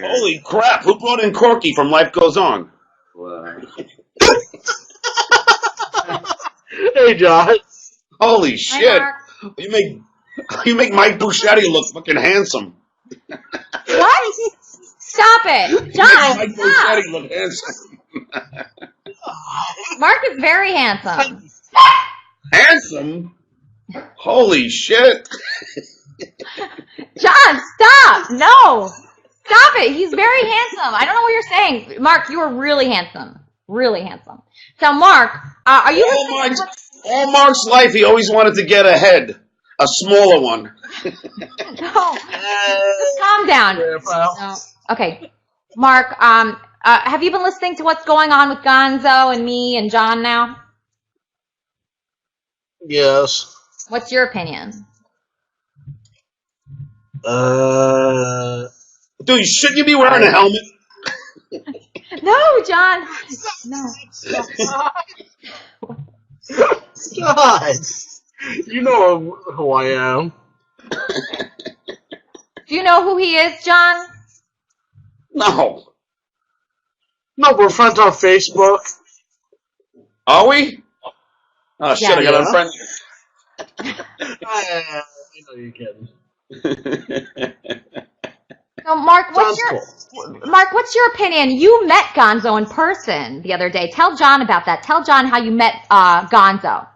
Holy crap! Who brought in Corky from Life Goes On? Hey, John. Holy Hi, shit! Mark. You make Mike Buscetti look fucking handsome. What? Stop it, You make John. Mike Stop. Buscetti look handsome. Mark is very handsome. Handsome? Holy shit! John, stop. No. Stop it. He's very handsome. I don't know what you're saying. Mark, you are really handsome. Really handsome. So, Mark, are you All Mark's life, he always wanted to get ahead. A smaller one. No. Just calm down. No. Okay. Mark, have you been listening to what's going on with Gonzo and me and John now? Yes. What's your opinion? Dude, shouldn't you be wearing a helmet? No, John. No. God. You know who I am. Do you know who he is, John? No. No, we're friends on Facebook. Are we? Oh shit, I got unfriended. I know you're kidding. So, Mark, what's your opinion? You met Gonzo in person the other day. Tell John about that. Tell John how you met Gonzo.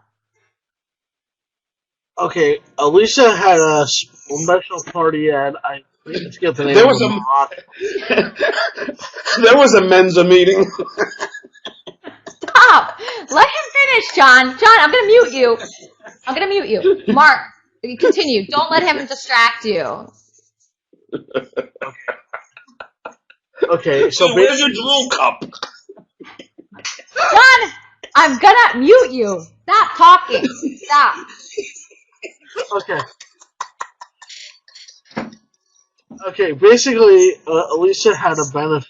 Okay, Elisa had a special party at, I forget the name There of was the there was a Mensa meeting. Stop! Let him finish, John. John, I'm gonna mute you. I'm gonna mute you. Mark, continue. Don't let him distract you. Okay, so Dude, where's your drool cup? John, I'm gonna mute you. Stop talking. Stop. Okay. Okay, basically, Elisa had a benefit,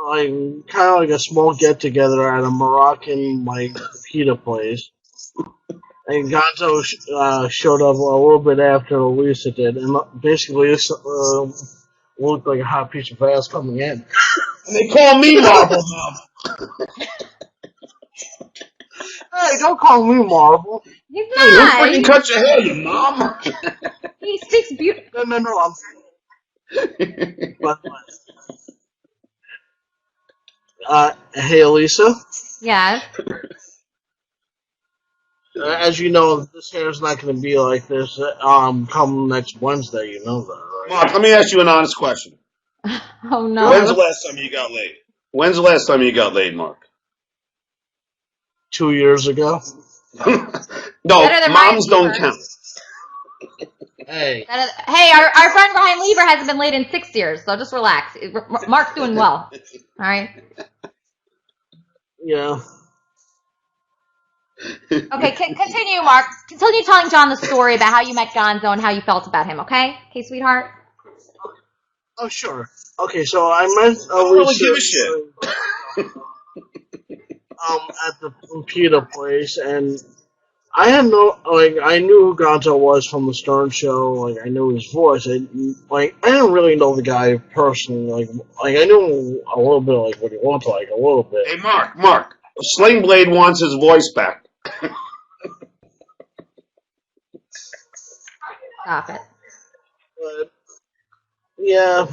like, kind of like a small get-together at a Moroccan, like, pita place. And Gonzo showed up a little bit after Elisa did, and basically this looked like a hot piece of ass coming in. And they call me Marble Mom. Hey, don't call me Marble. He's Dude, who not. freaking cut your hair, you mom? He speaks beautiful. No, I'm... hey, Elisa. Yes. As you know, this hair's not going to be like this come next Wednesday, you know that, right? Mark, let me ask you an honest question. Oh no. When's the last time you got laid? When's the last time you got laid, Mark? 2 years ago. No, moms don't count. Hey. Hey, our friend Ryan Lieber hasn't been late in 6 years, so just relax. Mark's doing well. All right. Yeah. Okay, continue, Mark. Continue telling John the story about how you met Gonzo and how you felt about him. Okay, sweetheart. Oh, sure. Okay, so I met I don't really give a shit. At the pita place, and I had I knew who Gonzo was from the Stern Show. Like, I knew his voice. I didn't really know the guy personally. Like I knew a little bit, like what he looked like, a little bit. Hey, Mark. Sling Blade wants his voice back. Stop it. But yeah,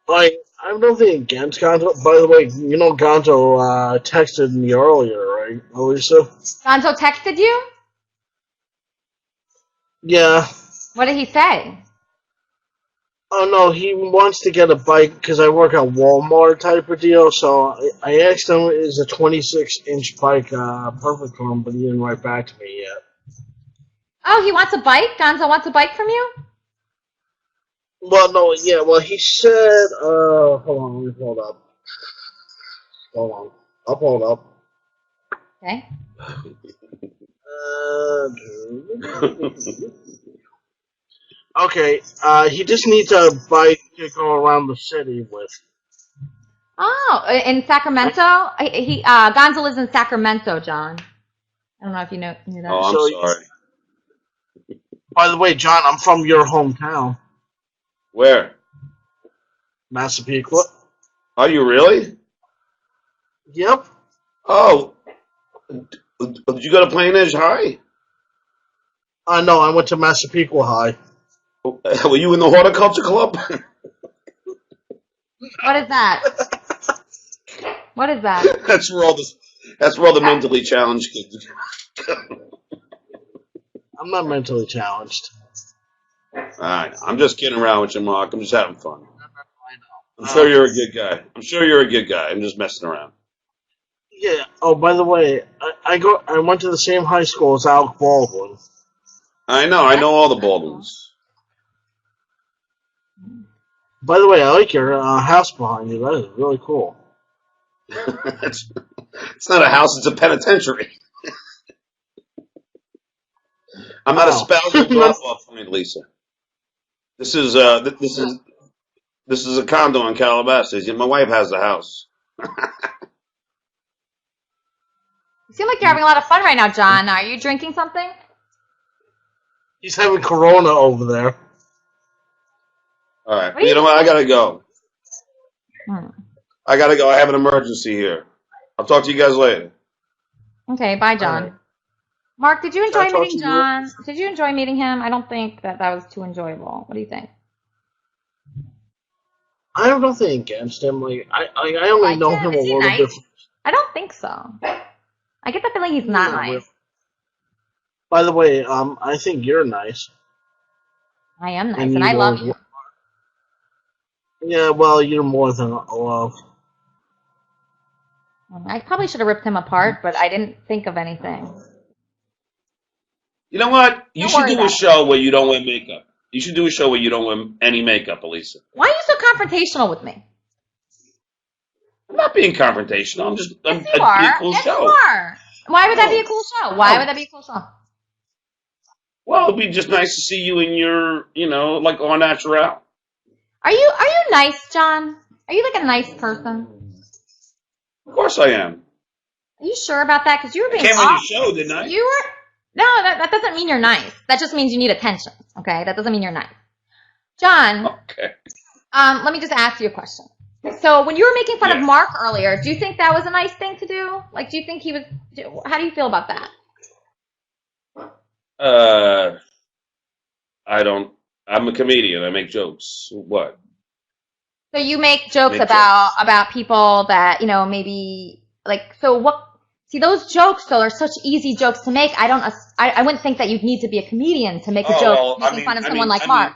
like I have nothing against Gonzo. By the way, you know Gonzo texted me earlier, right, Elisa? Gonzo texted you? Yeah. What did he say? Oh no, he wants to get a bike because I work at Walmart type of deal. So I asked him, is a 26-inch bike perfect for him? But he didn't write back to me yet. Oh, he wants a bike? Gonzo wants a bike from you? Well, no, yeah. Well, he said, hold on, let me pull it up. Hold on, I'll pull it up. Okay. Okay, he just needs a bike to go around the city with. Oh, in Sacramento? Gonzo lives in Sacramento, John. I don't know if you knew that. Oh, I'm sorry. By the way, John, I'm from your hometown. Where? Massapequa. Are you really? Yep. Oh, did you go to Plain Edge High? No, I went to Massapequa High. Were you in the horticulture club? What is that? What is that? That's where all the mentally challenged kids go. I'm not mentally challenged. I'm just kidding around with you, Mark. I'm just having fun. I know. I'm sure you're a good guy. I'm just messing around. Yeah. Oh, by the way, I went to the same high school as Alec Baldwin. I know all the Baldwins. By the way, I like your house behind you. That is really cool. it's not a house; it's a penitentiary. I'm not a Wow. spousal drop-off point, Lisa. This is a condo in Calabasas. My wife has the house. You seem like you're having a lot of fun right now, John. Are you drinking something? He's having Corona over there. All right. What You know what? I gotta go. Hmm. I have an emergency here. I'll talk to you guys later. Okay, bye, John. Right. Mark, did you Can I enjoy talk meeting to you? John? Did you enjoy meeting him? I don't think that was too enjoyable. What do you think? I have nothing against him. Like I only Like know him? him a Is he little nice? bit. I don't think so. I get the feeling he's not Not nice. really. By the way, I think you're nice. I am nice, And and you I love are. you. Yeah, well, you're more than a love. I probably should have ripped him apart, but I didn't think of anything. You know what? You Don't should worry do a about it. show where you don't wear makeup. You should do a show where you don't wear any makeup, Elisa. Why are you so confrontational with me? I'm not being confrontational. I'm just Yes, you it'd be a are. cool Yes, show. you are. Why would that be a No. cool show? Why No. would that be a cool show? Well, it'd be just nice to see you in your, like au naturel. Are you nice, John? Are you like a nice person? Of course I am. Are you sure about that? Because you were I being came on off. your show, didn't I? You were. No, that doesn't mean you're nice. That just means you need attention. Okay, that doesn't mean you're nice. John, Okay. let me just ask you a question. So when you were making fun of Yeah. Mark earlier, do you think that was a nice thing to do? Like, do you think he was? How do you feel about that? I don't. I'm a comedian. I make jokes. What? So you make jokes Make about people that maybe like. So what? See, those jokes though are such easy jokes to make. I wouldn't think that you'd need to be a comedian to make a joke making fun of someone like Mark.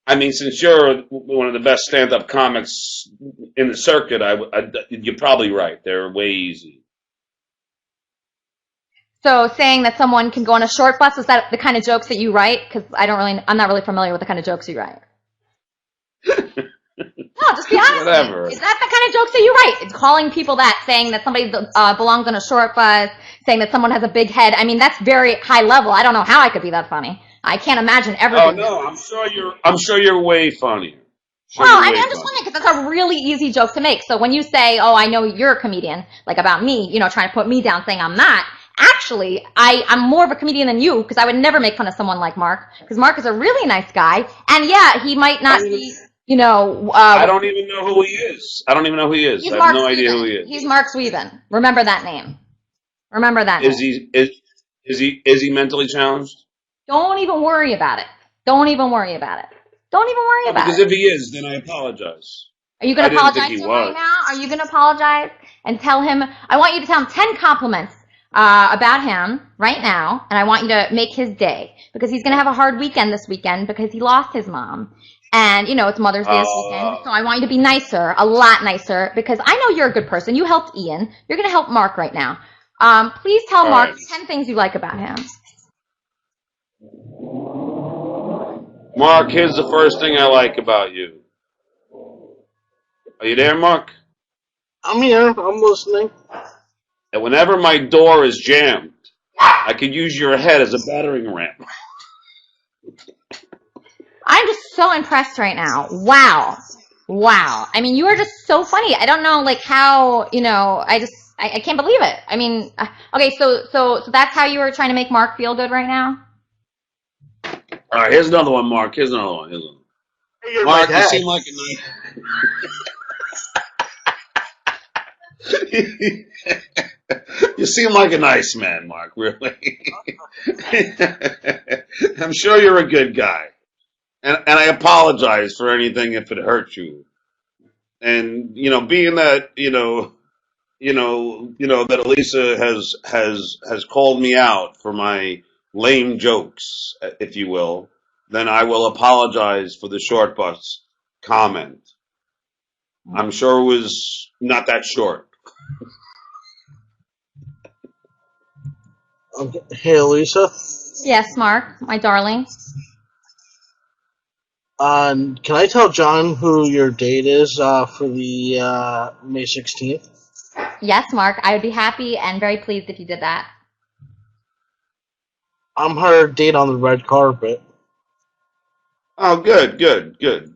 I mean, since you're one of the best stand-up comics in the circuit, you're probably right. They're way easy. So saying that someone can go on a short bus, is that the kind of jokes that you write? Because I'm not really familiar with the kind of jokes you write. No, just be honest. Whatever. Is that the kind of jokes that you write? It's calling people that, saying that somebody belongs on a short bus, saying that someone has a big head. I mean, that's very high level. I don't know how I could be that funny. I can't imagine ever. Oh no, I'm sure you're way funnier. Well, I mean, I'm just wondering because that's a really easy joke to make. So when you say, "Oh, I know you're a comedian," like about me, trying to put me down, saying I'm not. Actually, I'm more of a comedian than you because I would never make fun of someone like Mark because Mark is a really nice guy, and yeah, he might not be. I don't even know who he is. I have Mark no Sweven. idea who he is. He's Mark Sweven. Remember that name. Remember that name. Is he mentally challenged? Don't even worry about it. Don't even worry about it. Because if he is, then I apologize. Are you going to I didn't think apologize he to him was. right now? Are you going to apologize and tell him? I want you to tell him 10 compliments about him right now, and I want you to make his day because he's going to have a hard weekend this weekend because he lost his mom. And, it's Mother's Day this weekend, so I want you to be nicer, a lot nicer, because I know you're a good person. You helped Ian. You're going to help Mark right now. Please tell Mark 10 things you like about him. Mark, here's the first thing I like about you. Are you there, Mark? I'm here. I'm listening. And whenever my door is jammed, I could use your head as a battering ram. I'm just so impressed right now. Wow. I mean, you are just so funny. I don't know, like, how, I can't believe it. I mean, okay, so that's how you were trying to make Mark feel good right now? All right, here's another one, Mark. Here's another one. Hey, you're my Mark, you dad. seem like a nice. You seem like a nice man, Mark. Really. I'm sure you're a good guy, and I apologize for anything if it hurt you. And being that that Elisa has called me out for my lame jokes, if you will, then I will apologize for the short bus comment. I'm sure it was not that short. Okay. Hey, Elisa. Yes, Mark, my darling. Can I tell John who your date is for the May 16th? Yes, Mark, I would be happy and very pleased if you did that. I'm her date on the red carpet. Oh, good, good, good.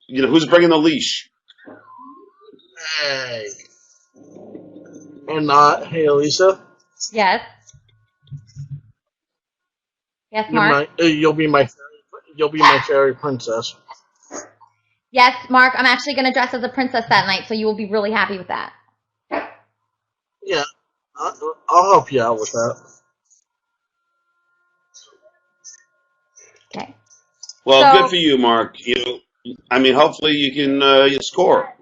Who's bringing the leash? Hey. And hey, Elisa. Yes. Yes, Mark. You'll be my fairy princess. Yes, Mark, I'm actually going to dress as a princess that night, so you will be really happy with that. Yeah, I'll help you out with that. Okay. Well, So, good for you, Mark. Hopefully you can score.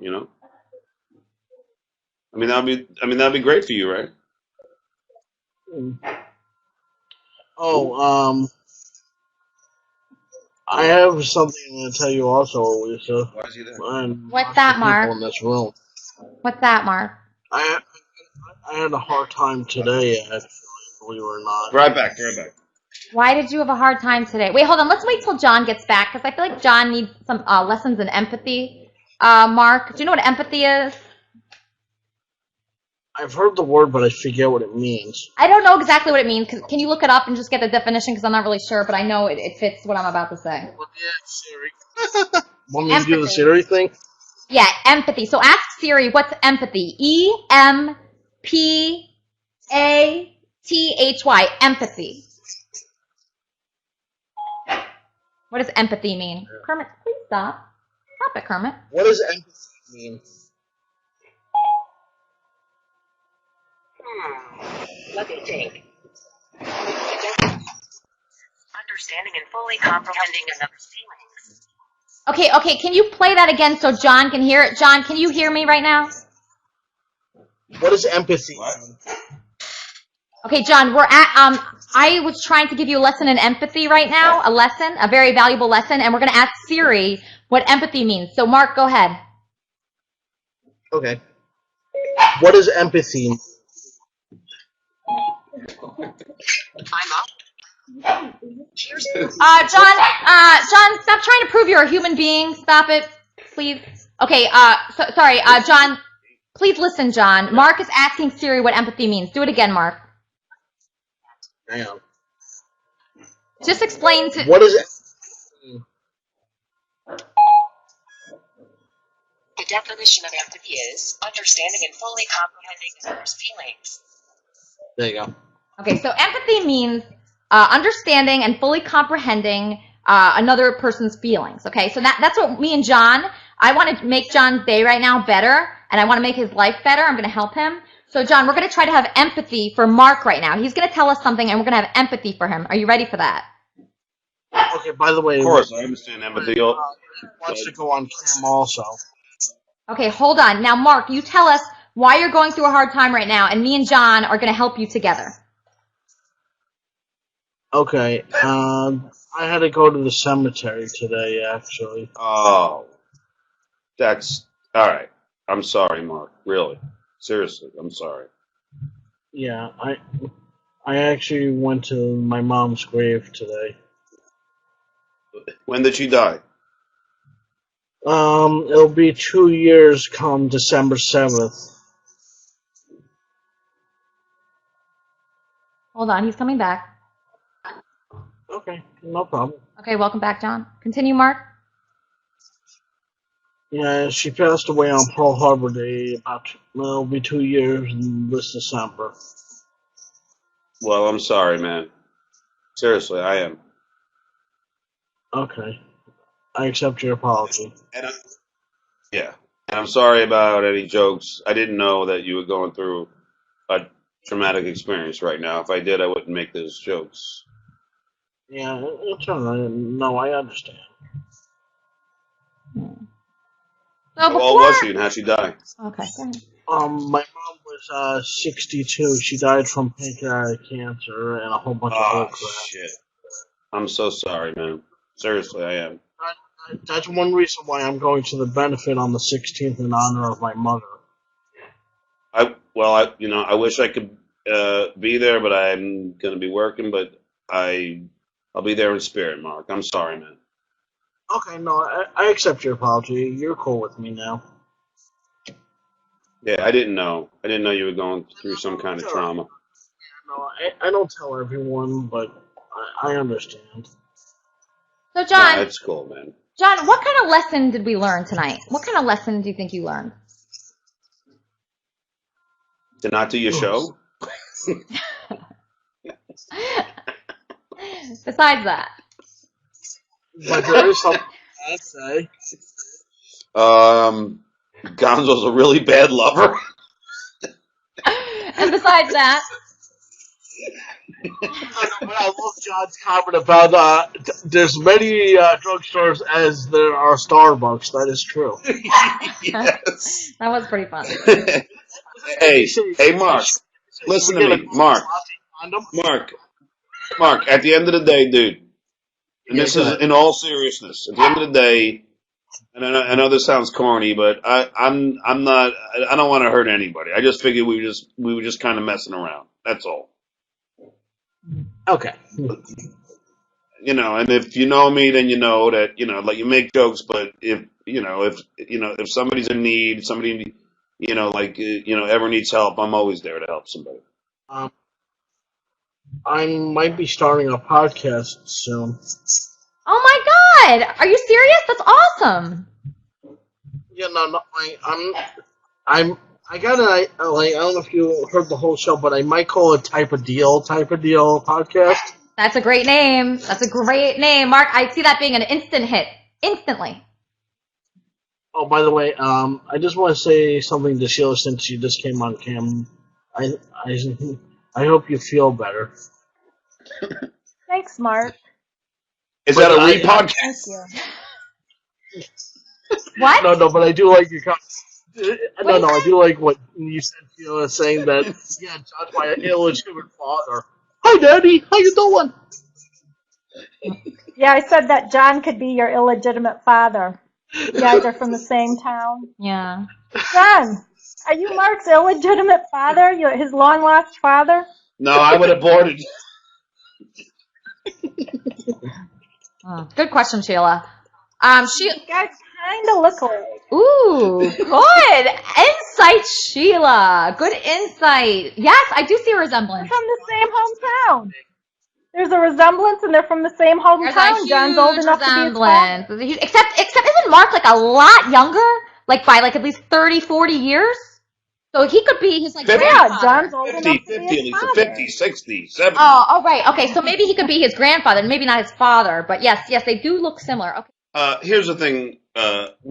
That'd be great for you, right? Mm. Oh, I have something to tell you also, Lisa. Why is he there? And what's lots of that, people Mark? in this room. What's that, Mark? I had a hard time today, actually, believe it or not. Right back, right back. Why did you have a hard time today? Wait, hold on. Let's wait till John gets back, because I feel like John needs some lessons in empathy. Mark, do you know what empathy is? I've heard the word, but I forget what it means. I don't know exactly what it means. Can you look it up and just get the definition? Because I'm not really sure, but I know it fits what I'm about to say. Well, yeah, Siri. Want me to do the Empathy. Siri thing? Yeah, empathy. So ask Siri, what's empathy? EMPATHY. Empathy. What does empathy mean? Kermit, please stop. Stop it, Kermit. What does empathy mean? Let me think. Understanding and fully comprehending another's feelings. Okay, can you play that again so John can hear it? John, can you hear me right now? What does empathy mean? Okay, John, we're at, I was trying to give you a lesson in empathy right now, a very valuable lesson, and we're going to ask Siri what empathy means. So, Mark, go ahead. Okay. What does empathy mean? I'm up. Cheers. John, stop trying to prove you're a human being. Stop it, please. Okay, sorry, John, please listen, John. Mark is asking Siri what empathy means. Do it again, Mark. Damn. Just explain to... What is empathy mean? The definition of empathy is understanding and fully comprehending another's feelings. There you go. Okay, so empathy means understanding and fully comprehending another person's feelings. Okay, so that's what me and John, I want to make John's day right now better, and I want to make his life better. I'm going to help him. So, John, we're going to try to have empathy for Mark right now. He's going to tell us something, and we're going to have empathy for him. Are you ready for that? Okay, by the way, Of course, I understand empathy. he wants to go on cam also. Okay, hold on. Now, Mark, you tell us why you're going through a hard time right now, and me and John are going to help you together. Okay, I had to go to the cemetery today, actually. Oh, that's all right. I'm sorry, Mark. Really, seriously, I'm sorry. Yeah, I actually went to my mom's grave today. When did she die? It'll be 2 years come December 7th. Hold on, he's coming back. Okay, no problem. Okay, welcome back, John. Continue, Mark. Yeah, she passed away on Pearl Harbor Day. It'll be 2 years in this December. Well, I'm sorry, man. Seriously, I am. Okay. I accept your apology. Yeah, and I'm sorry about any jokes. I didn't know that you were going through a traumatic experience right now. If I did, I wouldn't make those jokes. Yeah, it's alright. No, I understand. So How before, old was she and how'd she die? okay, go ahead. My mom was 62. She died from pancreatic cancer and a whole bunch of other Oh, crap. shit. I'm so sorry, man. Seriously, I am. That's one reason why I'm going to the benefit on the 16th in honor of my mother. I wish I could be there, but I'm going to be working, but I'll be there in spirit, Mark. I'm sorry, man. Okay, no, I accept your apology. You're cool with me now. Yeah, I didn't know. I didn't know you were going through some kind of Sure. trauma. No, I don't tell everyone, but I understand. So Nah, John, it's cool, man. John, what kind of lesson did we learn tonight? What kind of lesson do you think you learned? To not do your show? Besides that. But there is something I'd say. Gonzo's a really bad lover. And besides that. I love John's comment about there's many drugstores as there are Starbucks. That is true. Yes. That was pretty funny. Hey, Mark. Listen to me, Mark. Mark. At the end of the day, dude, and this is in all seriousness. At the end of the day, and I know this sounds corny, but I'm not. I don't want to hurt anybody. I just figured we were just kind of messing around. That's all. Okay. And if you know me, then you know that like you make jokes, but if somebody's in need, somebody ever needs help, I'm always there to help somebody. I might be starting a podcast soon. Oh my God! Are you serious? That's awesome. Yeah, no, I got I don't know if you heard the whole show, but I might call it type of deal podcast. That's a great name. That's a great name, Mark. I see that being an instant hit. Instantly. Oh, by the way, I just want to say something to Sheila since she just came on cam. I hope you feel better. Thanks, Mark. Is that a re-podcast? Thank you. What? No, but I do like your I do like what you said, Sheila, saying that, yeah, John's my illegitimate father. Hi, Daddy. How you doing? Yeah, I said that John could be your illegitimate father. You guys are from the same town. Yeah. John, are you Mark's illegitimate father? His long-lost father? No, I would have aborted. Good question, Sheila. You guys kind of look alike. Ooh, good insight, Sheila. Good insight. Yes, I do see a resemblance. They're from the same hometown. There's a resemblance, and they're from the same hometown. There's a John's old huge enough to be his resemblance. father. Except isn't Mark like a lot younger? Like by like at least 30, 40 years? So he could be his like 50. grandfather. Yeah, John's old 50, enough to be 50, his Elisa, father. 50, 60, 70. Oh, right. Okay, so maybe he could be his grandfather, maybe not his father. But yes, they do look similar. Okay. Here's the thing,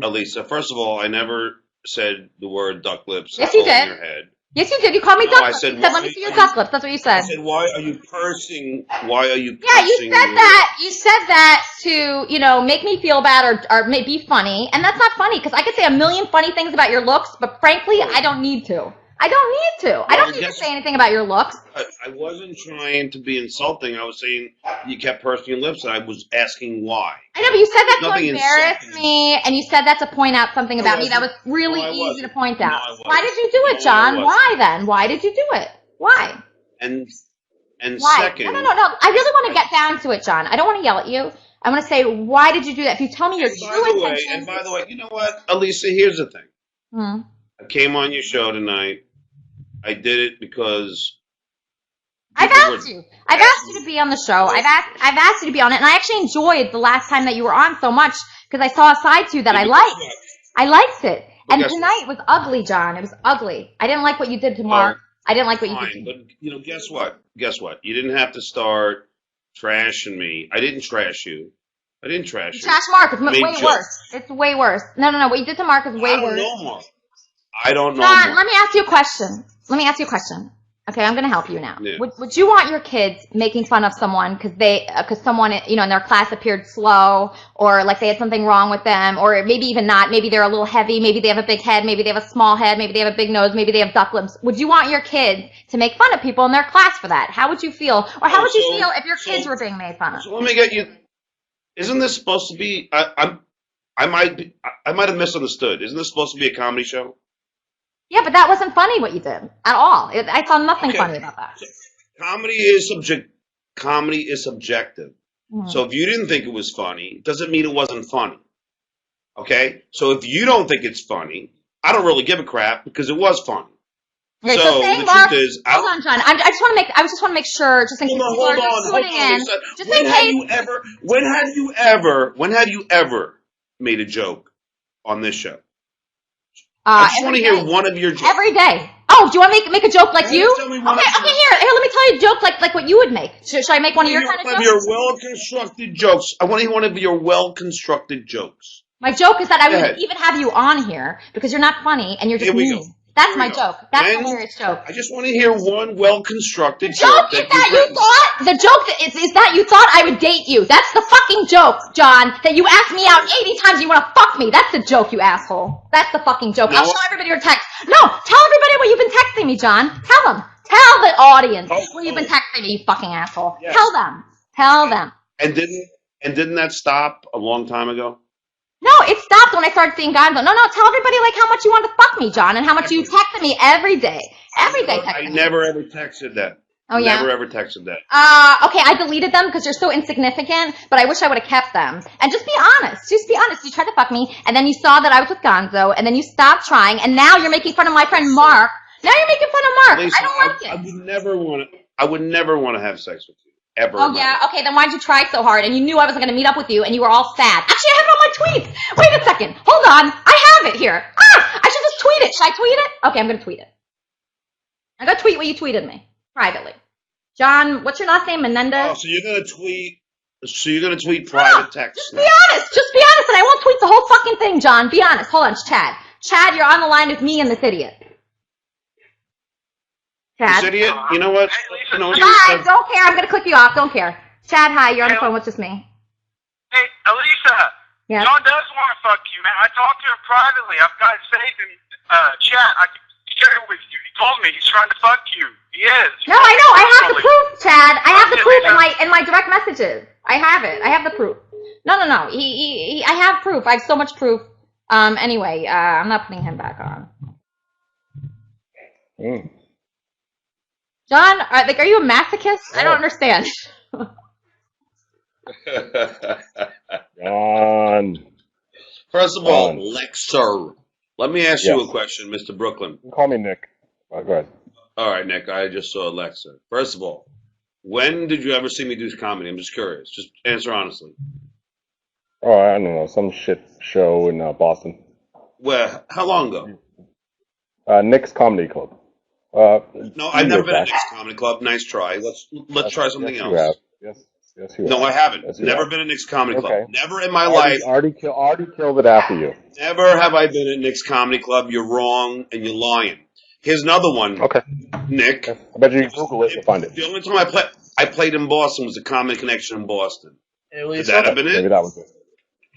Elisa. First of all, I never said the word duck lips. Yes, you in did. your head. Yes, you did. You called me No, duck I lips. said, You said, let me see your duck lips. That's what you said. I said, why are you cursing? Why are you cursing? Yeah, you said that. You said that to, make me feel bad or be funny. And that's not funny because I could say a million funny things about your looks, but frankly, I don't need to. I don't need to say anything about your looks. I wasn't trying to be insulting. I was saying you kept pursing your lips, and I was asking why. I know, but you said that to Nothing embarrass insulting. me, and you said that to point out something about me that was really easy to point out. Why did you do it, John? Why then? Why did you do it? Why? And Why? second, No. I really want to get down to it, John. I don't want to yell at you. I want to say, why did you do that? If you tell me your true intentions. And by the way, you know what, Elisa? Here's the thing. I came on your show tonight. I did it because I've asked you. I've asked you to be on the show. I've asked you to be on it, and I actually enjoyed the last time that you were on so much because I saw a side to you that I liked. I liked it. And tonight was ugly, John. It was ugly. I didn't like what you did to Mark. I didn't like what you did. But guess what? You didn't have to start trashing me. I didn't trash you. I didn't trash you. Trash Mark. It's Made way jokes. worse. It's way worse. No. What you did to Mark is way I don't worse. know Mark. I don't know John, Mark. let me ask you a question. Okay, I'm gonna help you now. Yeah. Would you want your kids making fun of someone because someone in their class appeared slow, or like they had something wrong with them, or maybe even not? Maybe they're a little heavy. Maybe they have a big head. Maybe they have a small head. Maybe they have a big nose. Maybe they have duck lips. Would you want your kids to make fun of people in their class for that? How would you feel, or how would you feel if your kids were being made fun of? So let me get you. Isn't this supposed to be? I might have misunderstood. Isn't this supposed to be a comedy show? Yeah, but that wasn't funny what you did at all. I saw nothing funny about that. Comedy is subjective. Mm. So if you didn't think it was funny, doesn't mean it wasn't funny. Okay? So if you don't think it's funny, I don't really give a crap because it was funny. Okay, so say the Mark, truth is, hold on, John. I just want to make sure, just in case people are just tuning in. Just in case. When have you ever made a joke on this show? I just want to hear one of your jokes. Every day. Oh, do you want to make a joke like you? Okay, here, let me tell you a joke like what you would make. Should I make one of your kind of jokes? Your well-constructed jokes. I want to hear one of your well-constructed jokes. My joke is that I would even have you on here because you're not funny and you're just mean. That's my joke. That's a hilarious joke. I just want to hear one well-constructed joke. The joke is that you thought I would date you. That's the fucking joke, John. That you asked me out 80 times and you want to fuck me. That's the joke, you asshole. That's the fucking joke. I'll show everybody your text. No, tell everybody what you've been texting me, John. Tell them. Tell the audience what you've been texting me, you fucking asshole. Yes. Tell them. And didn't that stop a long time ago? No, it stopped when I started seeing Gonzo. No, tell everybody like how much you want to fuck me, John, and how much you texted me every day. I never ever texted that. Oh, yeah? Never ever texted that. Okay, I deleted them because you're so insignificant, but I wish I would have kept them. And just be honest. Just be honest. You tried to fuck me, and then you saw that I was with Gonzo, and then you stopped trying, and now you're making fun of my friend Mark. Now you're making fun of Mark. Lisa, I don't like it. I would never want to have sex with you. Ever. Oh, yeah? Okay, then why'd you try so hard? And you knew I wasn't going to meet up with you, and you were all sad. Actually, I have it on my tweets. Wait a second. Hold on. I have it here. I should just tweet it. Should I tweet it? Okay, I'm going to tweet it. I'm going to tweet what you tweeted me. Privately. John, what's your last name? Menendez? Oh, so you're going to tweet private text. Just be honest. Just be honest, and I won't tweet the whole fucking thing, John. Be honest. Hold on, Chad. Chad, you're on the line with me and this idiot. Chad. This idiot? You know what? Hey, Lisa. Hi, don't care. I'm going to click you off. Don't care. Chad, hi. You're on the phone with just me. Hey, Elisa. Yeah. John does want to fuck you, man. I talked to him privately. I've got it saved in chat. I can share it with you. He told me he's trying to fuck you. He is. No, I know. I have the proof, Chad. I have the proof in my direct messages. I have it. I have the proof. No. I have proof. I have so much proof. Anyway, I'm not putting him back on. John, are you a masochist? I don't understand. John. First of all, Lexer, let me ask you a question, Mr. Brooklyn. Call me Nick. Go ahead. All right, Nick, I just saw Lexer. First of all, when did you ever see me do comedy? I'm just curious. Just answer honestly. Oh, I don't know. Some shit show in Boston. Where? How long ago? Nick's Comedy Club. No, I've never been at Nick's Comedy Club. Nice try. Let's try something else. You have. Yes, you have. No, I haven't. Yes, never have. Been at Nick's Comedy Club. Okay. Never in my life. Already killed it after you. Never have I been at Nick's Comedy Club. You're wrong and you're lying. Here's another one. Okay. Nick. I bet you can Google it to find it. The only time I played in Boston was a Comedy Connection in Boston. Could that have been it? Maybe that was it.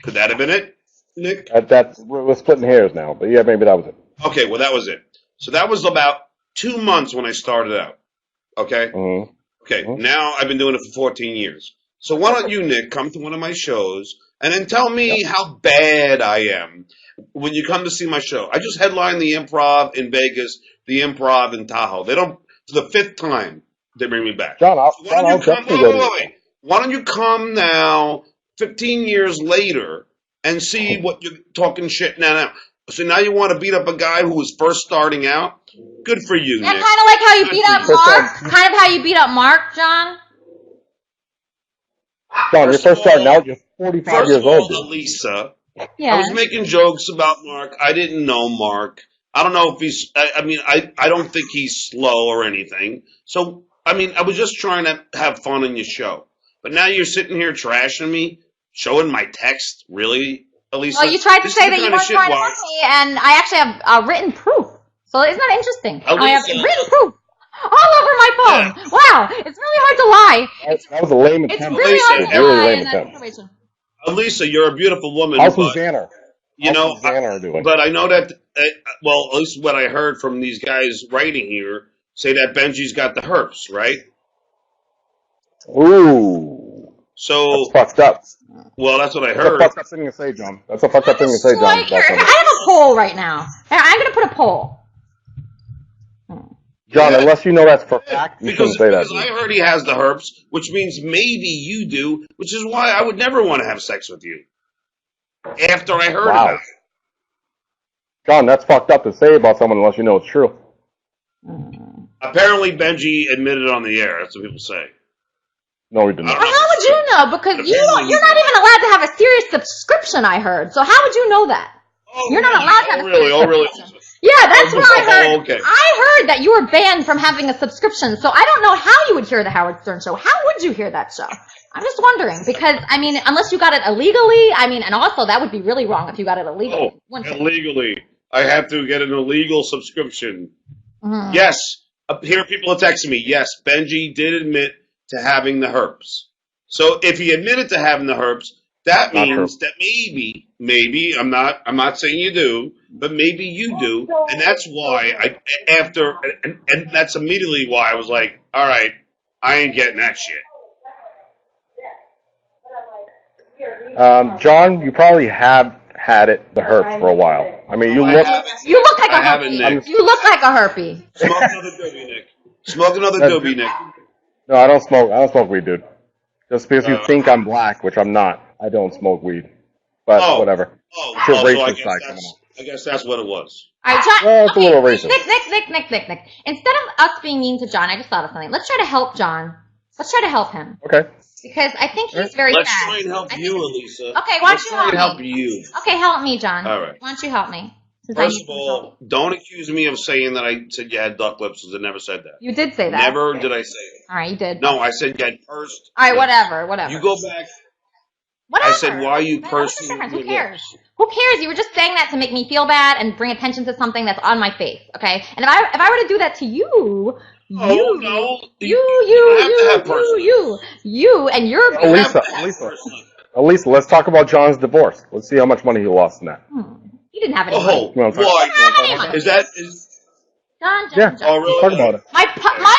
Could that have been it, Nick? We're splitting hairs now, but yeah, maybe that was it. Okay, well, that was it. So that was about 2 months when I started out. Okay? Mm-hmm. Okay, now I've been doing it for 14 years. So why don't you, Nick, come to one of my shows and then tell me how bad I am when you come to see my show. I just headlined the Improv in Vegas, the Improv in Tahoe. They don't, for the 5th time, they bring me back. John, I'll definitely go to you. Why don't you come now, 15 years later, and see what you're talking shit now. So now you want to beat up a guy who was first starting out? Good for you, Nick. Kind of like how you beat up Mark. Kind of how you beat up Mark, John. John, you're first starting out. You're 45 years old. Elisa. Yeah. I was making jokes about Mark. I didn't know Mark. I don't know if he's. I don't think he's slow or anything. So I was just trying to have fun in your show. But now you're sitting here trashing me. showing my text, really, Elisa? Well, you tried to This say is the that you kind of weren't shit trying to why- fuck me, and I actually have written proof. So isn't that interesting? I have Elisa. written proof all over my phone. Wow, it's really hard to lie. That was a lame It's attempt. really hard Elisa, to really lie lame in that attempt. situation. Elisa, you're a beautiful woman, How's with but Xander? you know, How's Xander doing? but I know that. Well, at least what I heard from these guys writing here say that Benji's got the herpes, right? Ooh, So, that's fucked up. well, that's what I That's a heard. fucked up thing to say, John. That's a fucked up thing to say, John. Like, here, I have a poll right now. I'm going to put a poll. John, Yeah. unless you know that's for fact, you Because, shouldn't say that. because I heard he has the herpes, which means maybe you do, which is why I would never want to have sex with you. After I heard Wow. about it. John, that's fucked up to say about someone unless you know it's true. Apparently, Benji admitted on the air. That's what people say. No, he didn't. I don't Well, how would you know? Because you're not even allowed to have a serious subscription, I heard. So how would you know that? You're not allowed to have a really? Oh, really? Yeah, that's what I heard. Oh, okay. I heard that you were banned from having a subscription, so I don't know how you would hear the Howard Stern show. How would you hear that show? I'm just wondering, because, I mean, unless you got it illegally, I mean, and also that would be really wrong if you got it illegally. Oh, Wouldn't it? illegally. I have to get an illegal subscription. Mhm. Yes. Here people are texting me. Yes, Benji did admit to having the herpes. So if he admitted to having the herpes, that Not means that maybe, I'm not saying you do, but maybe you do. And that's why and that's immediately why I was like, all right, I ain't getting that shit. John, you probably have had the herpes for a while. I mean, you I look. haven't. You look like I a haven't, herpy. Nick. You look like a herpy. Smoke another doobie, Nick. Smoke another doobie, Nick. No, I don't smoke. I don't smoke weed, dude. Just because you think I'm black, which I'm not. I don't smoke weed. But whatever. Oh, Your so racist side coming out. I guess that's what it was. All right, John. Well, it's a little racist. Nick. Instead of us being mean to John, I just thought of something. Let's try to help John. Let's try to help him. Okay. Because I think he's very Let's sad. try and help you, Elisa. Okay, why Let's don't you try and help help me? you. Okay, help me, John. All right. Why don't you help me? Since I First need of some all, help. don't accuse me of saying that I said you had duck lips, because I never said that. You did say that. Never did I say it. All right, you did. No, I said you had pursed. All right, lips. whatever. You go back. Whatever. I said, why are you What's pursing the difference? your Who cares? lips? Who cares? You were just saying that to make me feel bad and bring attention to something that's on my face, okay? And if I were to do that to you, Oh, no. you, and your Elisa, let's talk about John's divorce. Let's see how much money he lost in that. He didn't have any money. Oh, why? Is that? John. Yeah. Oh, really? Talk about it.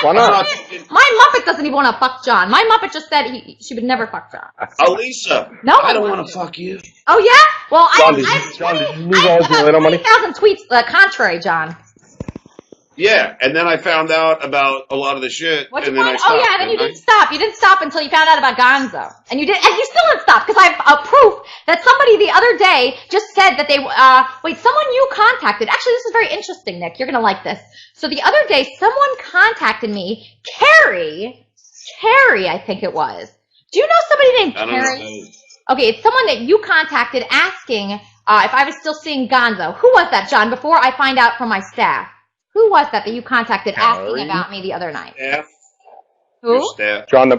Why not? My Muppet doesn't even want to fuck John. My Muppet just said she would never fuck John. Elisa. No, I don't want to fuck you. Oh yeah? Well, John, I did you lose all your little money? 20,000 tweets contrary, John. Yeah, and then I found out about a lot of the shit, What'd and you then I find? stopped. Oh yeah, then you didn't stop. You didn't stop until you found out about Gonzo, and you still didn't stop because I have proof that somebody the other day just said that they someone you contacted. Actually, this is very interesting, Nick. You're gonna like this. So the other day, someone contacted me, Carrie, I think it was. Do you know somebody named Carrie? Okay, it's someone that you contacted asking if I was still seeing Gonzo. Who was that, John? Before I find out from my staff. Who was that you contacted asking about me the other night? Staff. Who? Staff. John,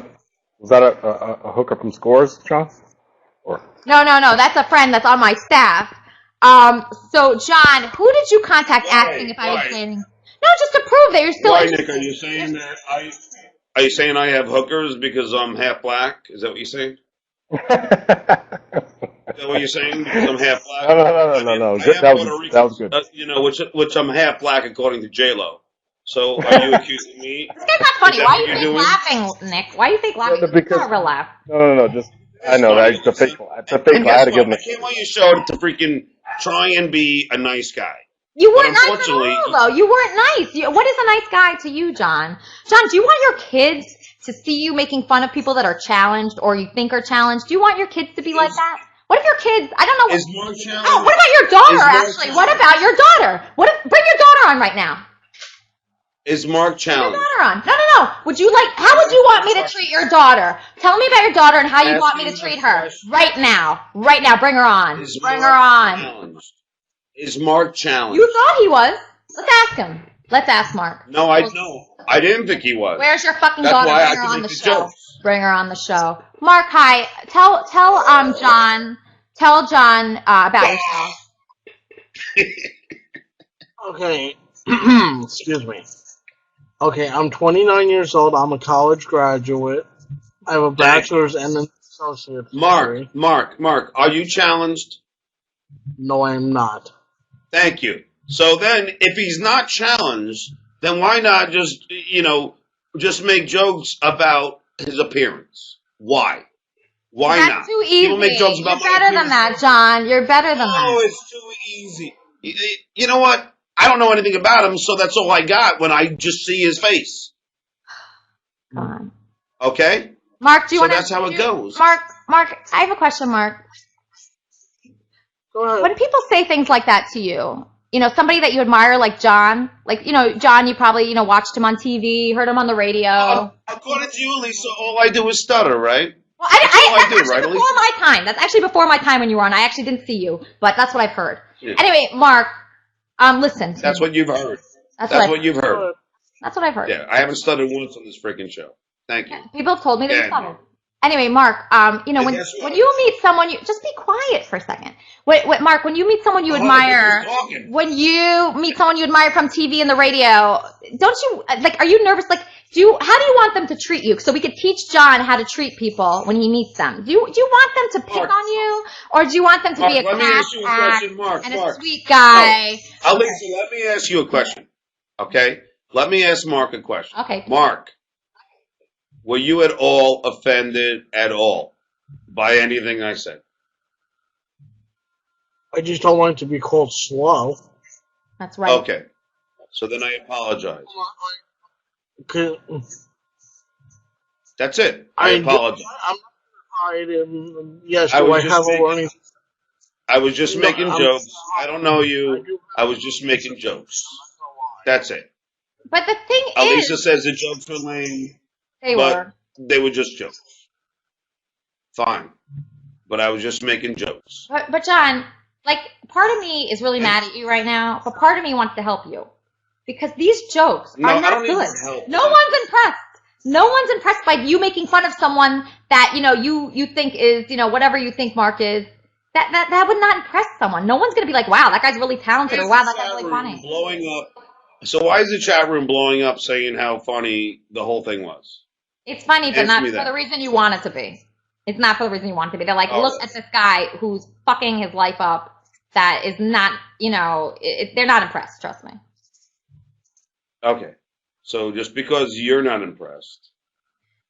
was that a hooker from Scores, John? Or No. That's a friend that's on my staff. So, John, who did you contact asking if I was dating? No, just to prove that you're still Why, interested. Nick? Are you saying that Are you saying I have hookers because I'm half black? Is that what you're saying? Is that what you're saying? Because I'm half black? No. That was good. Which I'm half black according to J-Lo. So are you accusing me? This guy's not funny. Is that Why what do you you're think doing? laughing, Nick? Why do you think laughing? Because- It's not a real laugh. No. Just I know that it's a fake. It's a fake. And I had to guess give him. what? I came on your show to freaking try and be a nice guy. You But weren't nice at unfortunately- all, though. You weren't nice. What is a nice guy to you, John? John, do you want your kids to see you making fun of people that are challenged or you think are challenged? Do you want your kids to be like that? What if your kids, I don't know. Is Mark challenged? Oh, what about your daughter, Is Mark actually? challenged? What about your daughter? Bring your daughter on right now. Is Mark Bring your challenged? daughter on. No. How would you want me to treat your daughter? Tell me about your daughter and how you want me to treat her. Right now. Bring her on. Is Bring her Mark on. challenged? Is Mark challenged? You thought he was. Let's ask him. Let's ask Mark. No, I didn't think he was. Where's your fucking That's daughter? why Bring I her can on the make the show. jokes. Bring her on the show. Mark, hi. Tell John about yourself. Okay. Excuse me. Okay, I'm 29 years old. I'm a college graduate. I have a bachelor's and an associate's degree. Mark, are you challenged? No, I am not. Thank you. So then, if he's not challenged, then why not just, just make jokes about his appearance? Why? Why That's not? too easy. People make jokes about You're better than that, John. You're better than that. Oh, it's too easy. You know what? I don't know anything about him, so that's all I got when I just see his face. Come on. Okay? Mark, do you want to... So that's how it goes. Mark, I have a question, Mark. Go ahead. When people say things like that to you, somebody that you admire like John, John, you probably, watched him on TV, heard him on the radio. According to you, Lisa, all I do is stutter, right? Well, that's actually before my time. That's actually before my time when you were on. I actually didn't see you, but that's what I've heard. Yeah. Anyway, Mark, listen. That's what you've heard. That's what you've heard. That's what I've heard. Yeah, I haven't stuttered once on this freaking show. Thank you. People have told me that you stuttered. Anyway, Mark, when you meet someone, just be quiet for a second. Mark, when you meet someone you admire, when you meet someone you admire from TV and the radio, don't you, are you nervous? How do you want them to treat you? So we could teach John how to treat people when he meets them. Do you want them to pick on you? Or do you want them to be a cat and a sweet guy? No. Elisa, let me ask you a question, okay? Let me ask Mark a question. Okay. Mark, were you at all offended at all by anything I said? I just don't want it to be called slow. That's right. Okay. So then I apologize. That's it. I apologize. I'm yes, I have a learning. I was just making jokes. I don't know you. I was just making jokes. That's it. But the thing Elisa says the jokes were lame. They were just jokes. Fine. But I was just making jokks. But John, part of me is really mad at you right now, but part of me wants to help you. Because these jokes are not good. No one's impressed. No one's impressed by you making fun of someone that, you think is, whatever you think Mark is. That would not impress someone. No one's going to be like, wow, that guy's really talented, or wow, that guy's really funny. Blowing up. So why is the chat room blowing up saying how funny the whole thing was? It's funny, but not for the reason you want it to be. It's not for the reason you want it to be. They're like, look at this guy who's fucking his life up. That is not, they're not impressed, trust me. Okay. So just because you're not impressed.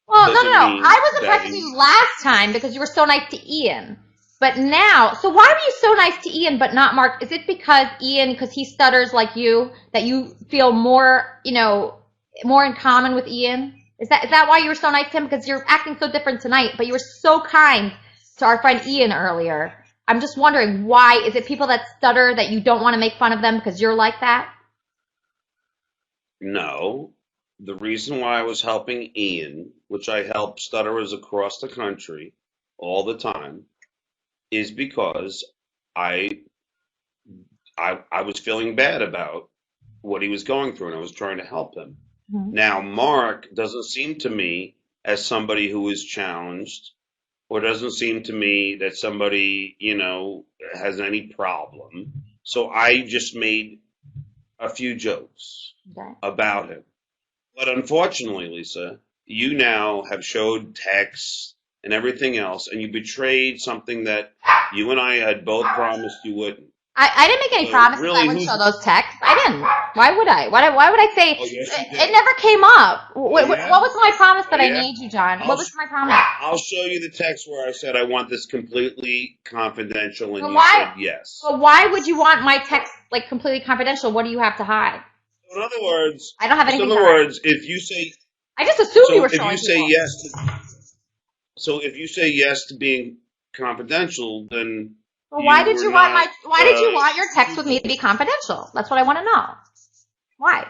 Well, no. I was impressed with you last time because you were so nice to Ian. But now, so why were you so nice to Ian but not Mark? Is it because because he stutters like you, that you feel more, more in common with Ian? Is that why you were so nice to him? Because you're acting so different tonight, but you were so kind to our friend Ian earlier. I'm just wondering, why? Is it people that stutter that you don't want to make fun of them because you're like that? No. The reason why I was helping Ian, which I help stutterers across the country all the time, is because I was feeling bad about what he was going through, and I was trying to help him. Mm-hmm. Now, Mark doesn't seem to me as somebody who is challenged, or doesn't seem to me that somebody, has any problem. So I just made a few jokes about him. But unfortunately, Lisa, you now have showed texts and everything else, and you betrayed something that you and I had both promised you wouldn't. I didn't make any promises. I wouldn't show those texts. I didn't. Why would I? Why would I say? It never came up. What was my promise that I made you, John? What was my promise? I'll show you the text where I said I want this completely confidential, and you said yes. But why would you want my text completely confidential? What do you have to hide? In other words, I don't have anything to hide. if you say, I just assumed you were showing. If you say yes, if you say yes to being confidential, then. Well, why did you want your text with me to be confidential? That's what I want to know. Why?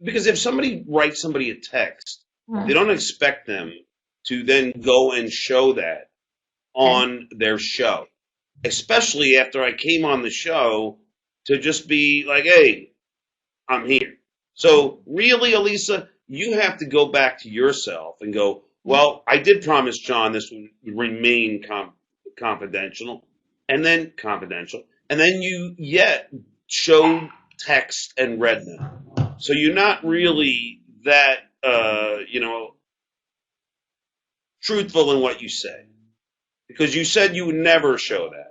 Because if somebody writes somebody a text, they don't expect them to then go and show that on their show. Especially after I came on the show to just be like, hey, I'm here. So really, Elisa, you have to go back to yourself and go, well, I did promise John this would remain confidential, and then you yet showed text and read them. So you're not really that, truthful in what you say, because you said you would never show that.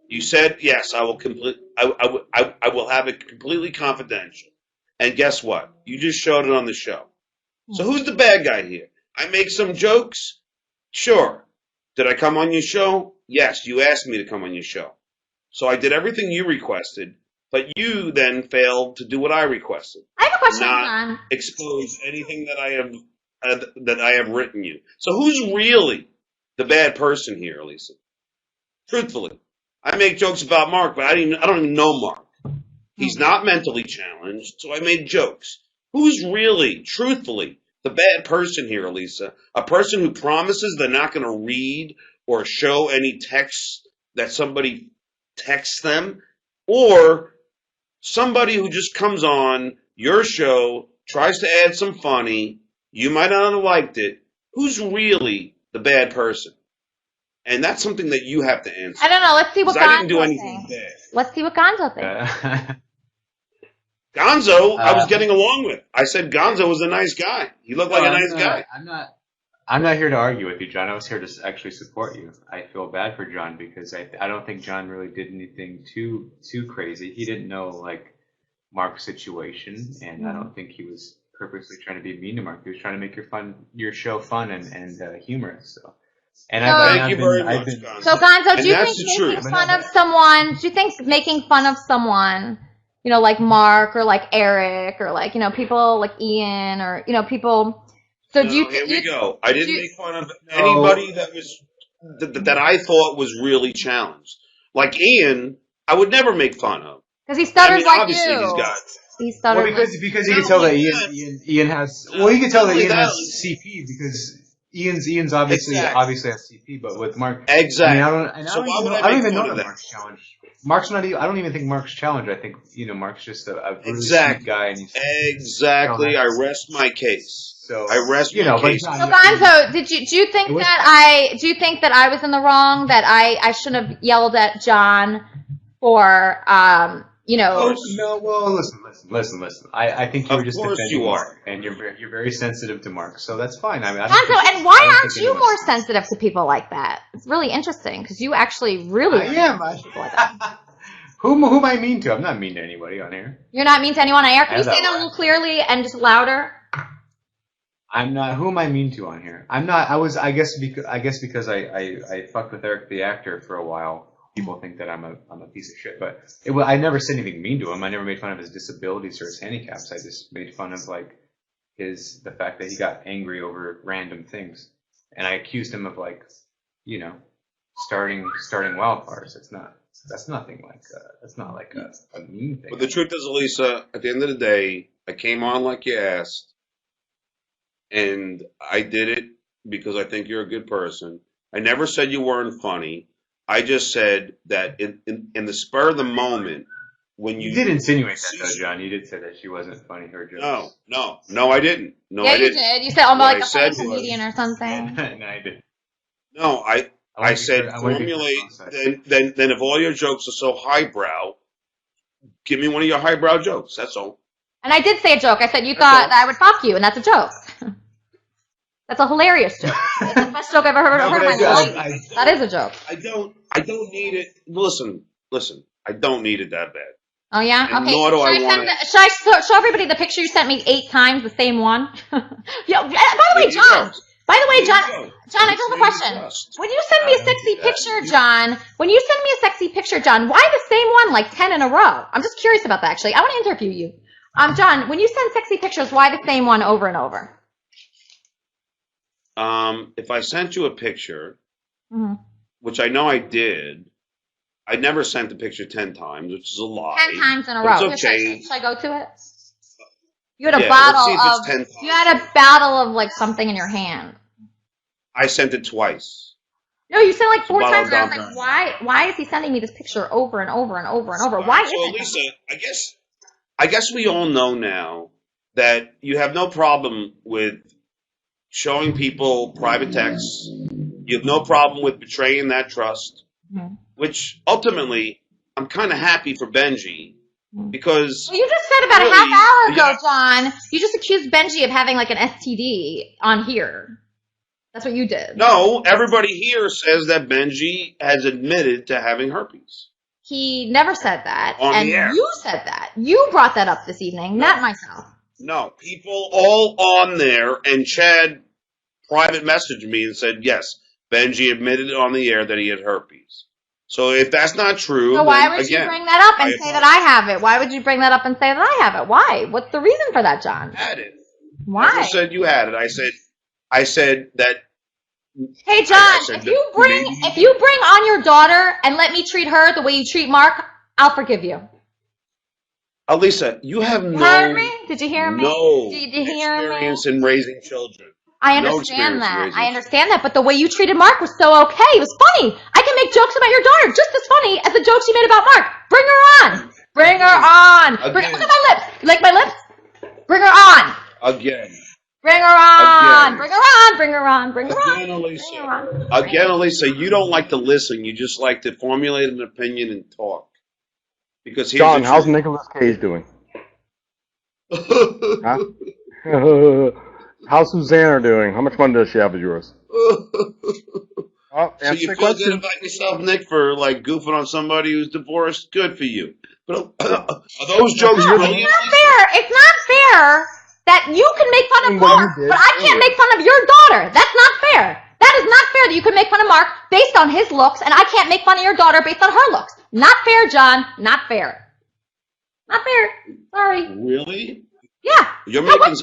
You said, yes, I will have it completely confidential. And guess what? You just showed it on the show. So who's the bad guy here? I make some jokes? Sure. Did I come on your show? Yes, you asked me to come on your show. So I did everything you requested, but you then failed to do what I requested. I have a question, not John. expose anything that I have written you. So who's really the bad person here, Elisa? Truthfully. I make jokes about Mark, but I don't even know Mark. He's not mentally challenged, so I made jokes. Who's really, truthfully, the bad person here, Elisa? A person who promises they're not going to read or show any text that somebody texts them? Or somebody who just comes on your show, tries to add some funny, you might not have liked it. Who's really the bad person? And that's something that you have to answer. I don't know. Let's see what Gonzo I didn't do anything bad. Let's see what Gonzo thinks. Gonzo, I was getting along with. I said Gonzo was a nice guy. He looked like a nice guy. I'm not here to argue with you, John. I was here to actually support you. I feel bad for John because I don't think John really did anything too crazy. He didn't know like Mark's situation, and I don't think he was purposely trying to be mean to Mark. He was trying to make your show fun and humorous. So. And Thank you very much, Gonzo. So Gonzo, do you think making fun of someone? Do you think making fun of someone, like Mark or like Eric or like people like Ian or people? So do you? Here we go. I didn't make fun of anybody that was that I thought was really challenged. Like Ian, I would never make fun of because he stutters like obviously you. He stutters because you can tell that Ian has. Well, you can tell that Ian has CP because. Ian's obviously has CP, but with Mark, exactly. I don't even know that Mark's challenged. Mark's not. I don't even think Mark's challenged. I think Mark's just a really sweet guy. And exactly. I rest my case. So I rest my case. So Gonzo, do you think that I was in the wrong? That I shouldn't have yelled at John for Oh, no, well, listen. I think you were just defending Mark, and you're very sensitive to Mark, so that's fine. I mean, Gonzo, and why aren't you more sensitive to people like that? It's really interesting because you actually really am. People like that. Who am I mean to? I'm not mean to anybody on here. You're not mean to anyone on air. Can you say that a little clearly and just louder? I'm not. Who am I mean to on here? I'm not. I guess because I fucked with Eric the actor for a while. People think that I'm a piece of shit, but I never said anything mean to him. I never made fun of his disabilities or his handicaps. I just made fun of like the fact that he got angry over random things, and I accused him of starting wildfires. That's nothing like that's not like a mean thing. But the truth is, Elisa, at the end of the day, I came on like you asked, and I did it because I think you're a good person. I never said you weren't funny. I just said that in the spur of the moment, when you did insinuate that, though, John. You did say that she wasn't funny. Her jokes. No, I didn't. No, yeah, I didn't. You did. You said like a funny comedian or something. No, I didn't. No, I said formulate. Then if all your jokes are so highbrow, give me one of your highbrow jokes. That's all. And I did say a joke. I said you thought that I would fuck you, and that's a joke. That's a hilarious joke. It's the best joke I've ever heard in my life. That is a joke. I don't need it. Listen. I don't need it that bad. Oh yeah. And okay. Nor do I want it. Should I show everybody the picture you sent me 8 times, the same one? Yeah. By the way, John. John, I do have a question. When you send me a sexy picture, John, why the same one like 10 in a row? I'm just curious about that. Actually, I want to interview you. John, when you send sexy pictures, why the same one over and over? If I sent you a picture, which I know I did, I never sent the picture 10 times, which is a lie. 10 times in a row. It's okay. Should I go to it? You had a bottle of like something in your hand. I sent it twice. No, you sent like 4 times. And I was like, why is he sending me this picture over and over and over and over? Why is it? Lisa, I guess I guess we all know now that you have no problem with showing people private texts. You have no problem with betraying that trust, which ultimately I'm kind of happy for Benji because Well, you just said about really, a half hour ago, yeah, John, you just accused Benji of having like an STD on here. That's what you did. no, everybody here says that Benji has admitted to having herpes He never said that. on And the air. you said that. You brought that up this evening, not myself. No, people all on there, and Chad private messaged me and said, yes, Benji admitted on the air that he had herpes. So if that's not true, So why then would you again, bring that up and say that I have it? Why would you bring that up and say that I have it? Why? What's the reason for that, John? I had it. Why? I said you had it. I said that. Hey, John, if you bring on your daughter and let me treat her the way you treat Mark, I'll forgive you. Elisa, you have Heard me? Did you hear me? No Did you hear experience me? in raising children. I understand that. I understand that, but the way you treated Mark was so okay. It was funny. I can make jokes about your daughter just as funny as the jokes you made about Mark. Bring her on. Bring her on. Look at my lips. You like my lips? Bring her on. Again. Bring her on. Bring her on. Bring her on. Bring her on. Again, Elisa. Again, Elisa, you don't like to listen. You just like to formulate an opinion and talk. Because John, how's Nicolas Cage doing? Huh? How's Susanna doing? How much money does she have of yours? So you feel good about yourself, Nick, for like goofing on somebody who's divorced? Good for you. But are those jokes really? It's not fair. It's not fair that you can make fun of Mark, but I can't make fun of your daughter. That's not fair. That is not fair that you can make fun of Mark based on his looks, and I can't make fun of your daughter based on her looks. Not fair, John. Not fair. Not fair. Sorry. Really? Yeah. You're making.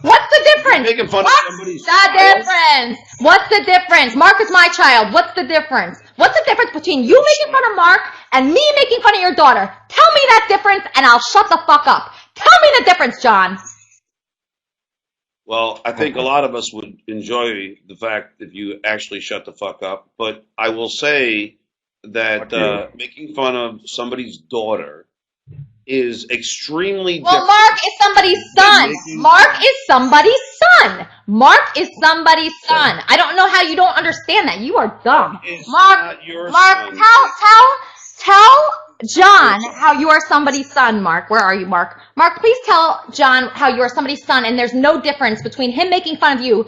What's the difference? You're making fun of somebody's child? Difference? What's the difference? Mark is my child. What's the difference? What's the difference between you making fun of Mark and me making fun of your daughter? Tell me that difference, and I'll shut the fuck up. Tell me the difference, John. Well, I think a lot of us would enjoy the fact if you actually shut the fuck up. But I will say that making fun of somebody's daughter is extremely different. Mark is somebody's son. Mark is somebody's son. Mark is somebody's son. I don't know how you don't understand that. You are dumb. Mark, tell John how you are somebody's son, Mark. Where are you, Mark? Mark, please tell John how you are somebody's son, and there's no difference between him making fun of you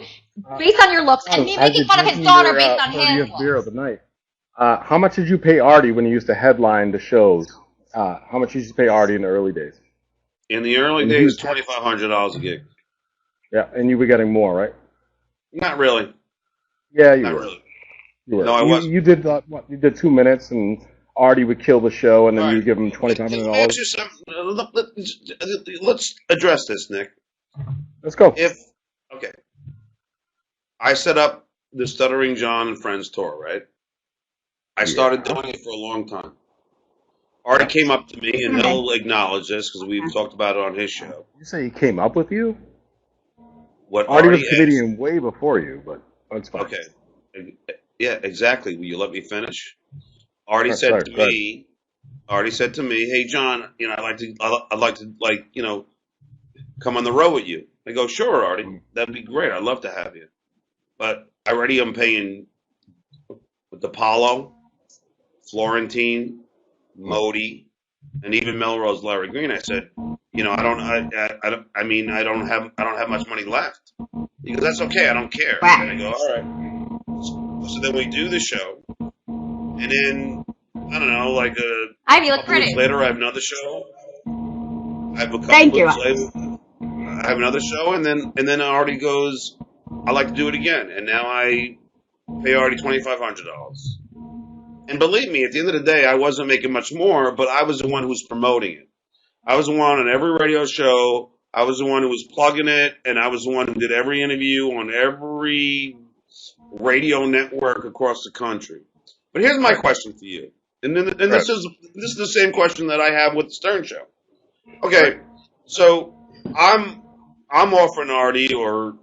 based on your looks and me making fun of his daughter based on his looks. Beer of the night. How much did you pay Artie when he used to headline the shows? How much did you pay Artie in the early days? In the early days, $2,500 a gig. Yeah, and you were getting more, right? Not really. Yeah, you were. Really. You were. No, I wasn't. You did what? You did 2 minutes, and Artie would kill the show, and then you give him $2,500. Let's address this, Nick. Let's go. I set up the Stuttering John and Friends tour, right? I started doing it for a long time. Artie came up to me, and he'll acknowledge this because we've talked about it on his show. You say he came up with you? What Artie was a comedian way before you, but that's fine. Okay. Yeah, exactly. Will you let me finish? Artie said to me, "Hey, John, I'd like to come on the road with you." I go, "Sure, Artie, that'd be great. I'd love to have you." But already I'm paying with DePaulo, Florentine, Modi, and even Melrose Larry Green. I said, I don't have much money left. He goes, "That's okay. I don't care." And I go, "All right." So then we do the show, and then I don't know, like Ivy, look couple pretty. weeks later, I have another show. I have another show, and then Artie goes, "I'd like to do it again," and now I pay Artie $2,500. And believe me, at the end of the day, I wasn't making much more, but I was the one who was promoting it. I was the one on every radio show. I was the one who was plugging it, and I was the one who did every interview on every radio network across the country. But here's my question for you, and this is the same question that I have with the Stern Show. Okay, so I'm offering Artie or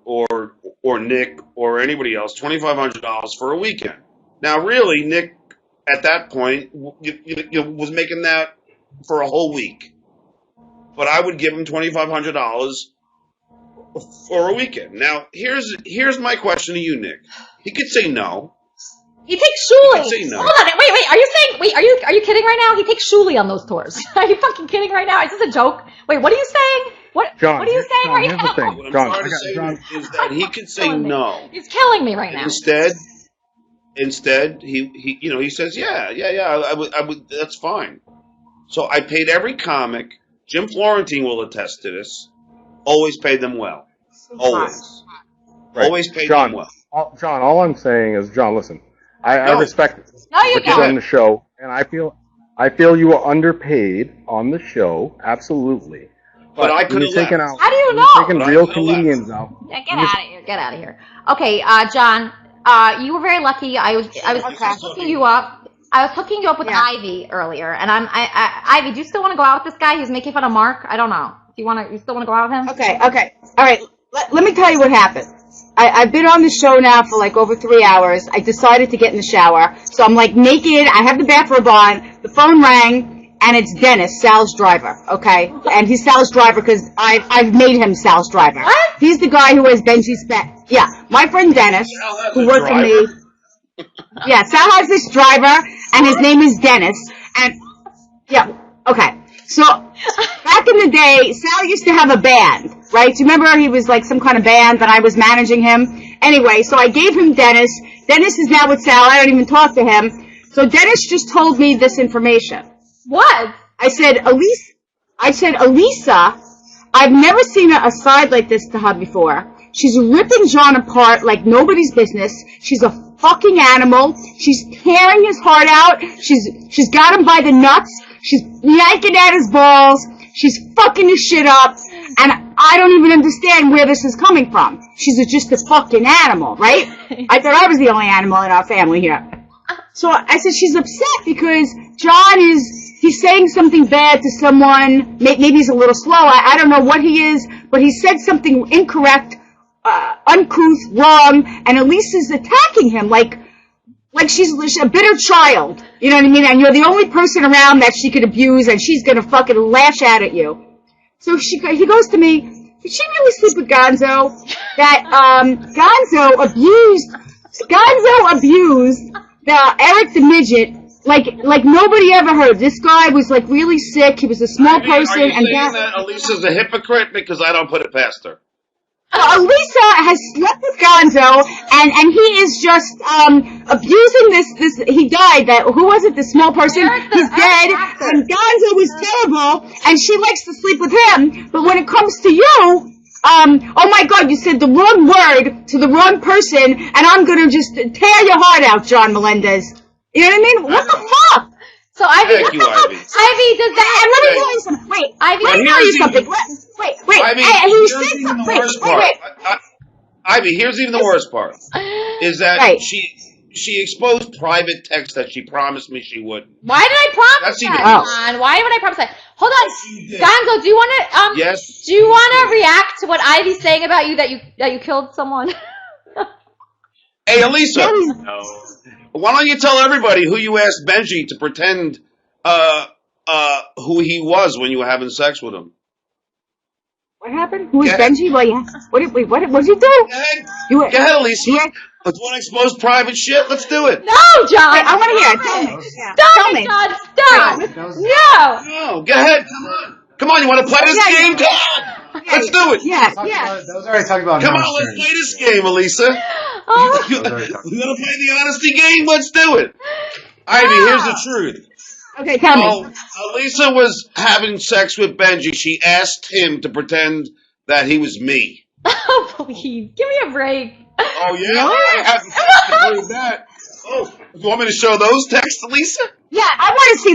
Nick or anybody else $2,500 for a weekend. Now, really, Nick at that point was making that for a whole week. but I would give him $2,500 for a weekend. Now, here's my question to you, Nick. He could say no. He takes Shuli. He could say no. Hold on, wait. Are you saying? Wait, are you kidding right now? He takes Shuli on those tours. Are you fucking kidding right now? Is this a joke? Wait, what are you saying? What are you saying right now? What I'm trying to say is that he could say no. He's killing me right now. Instead, he says, yeah, I would. That's fine. So I paid every comic. Jim Florentine will attest to this. Always paid them well. Always. Right. Always paid them well. John, all I'm saying is, John, listen. I respect what you did on the show, and I feel you were underpaid on the show, absolutely. But I could have left. How do you know? Taking real comedians out. Yeah, get out of here. Okay, John, you were very lucky. I was hooking you up. I was hooking you up with Ivy earlier, and Ivy, do you still want to go out with this guy who's making fun of Mark? I don't know. You still want to go out with him? Okay. All right. Let me tell you what happened. I've been on the show now for like over 3 hours. I decided to get in the shower. So I'm like naked. I have the bathrobe on. The phone rang, and it's Dennis, Sal's driver. Okay? And he's Sal's driver because I've made him Sal's driver. What? He's the guy who has Benji's pet. Yeah. My friend Dennis, who worked for me. Yeah, Sal has this driver, and his name is Dennis. And, yeah, okay. So, back in the day, Sal used to have a band, right? Do you remember he was like some kind of band that I was managing him? Anyway, so I gave him Dennis. Dennis is now with Sal. I don't even talk to him. So Dennis just told me this information. What? I said, Elisa, I've never seen a side like this to her before. She's ripping John apart like nobody's business. She's a fucking animal. She's tearing his heart out. She's got him by the nuts. She's yanking at his balls. She's fucking his shit up. And I don't even understand where this is coming from. She's just a fucking animal, right? I thought I was the only animal in our family here. So I said she's upset because he's saying something bad to someone. Maybe he's a little slow. I don't know what he is, but he said something incorrect, uncouth, wrong, and Elisa's attacking him like she's a bitter child. You know what I mean? And you're the only person around that she could abuse, and she's gonna fucking lash out at you. So he goes to me, did she really sleep with Gonzo? That Gonzo abused Eric the midget like nobody ever heard. This guy was like really sick. He was a small person. Are you saying that Elisa's a hypocrite? Because I don't put it past her. Elisa has slept with Gonzo, and he is just abusing this. He died. Who was it? The small person. He's dead, and Gonzo was terrible, and she likes to sleep with him. But when it comes to you, oh my God, you said the wrong word to the wrong person, and I'm gonna just tear your heart out, John Melendez. You know what I mean? What the fuck? So Ivy, Thank you, Ivy. Ivy, does that? And let me tell you something. Wait, Ivy, let me tell you something. Wait. Ivy, And he here's said even the something. worst part. Ivy, here's even the worst part. Is that she exposed private text that she promised me she wouldn't. Why did I promise that, John? Why would I promise that? Hold on, Gonzo, do you want to? Yes. Do you want to react to what Ivy's saying about you that you killed someone? Hey, Elisa. No. Why don't you tell everybody who you asked Benji to pretend who he was when you were having sex with him? What happened? Who is Benji? Well, yeah. What did you do? Go ahead, Elisa. Let's want to expose private shit. Let's do it. No, John. Wait, I want to hear it. Tell me. Stop it, John. Stop. No. Go ahead. Come on. You want to play this game? Come on. Let's do it. Yeah. That was already talked about. Come on. Let's play this game, Elisa. Oh. You want to play the honesty game? Let's do it. Ivy, here's the truth. Okay, tell me. Elisa was having sex with Benji. She asked him to pretend that he was me. Oh, please. Give me a break. Oh, yeah? I haven't to prove that. Oh, you want me to show those texts, Elisa? Yeah, I want to see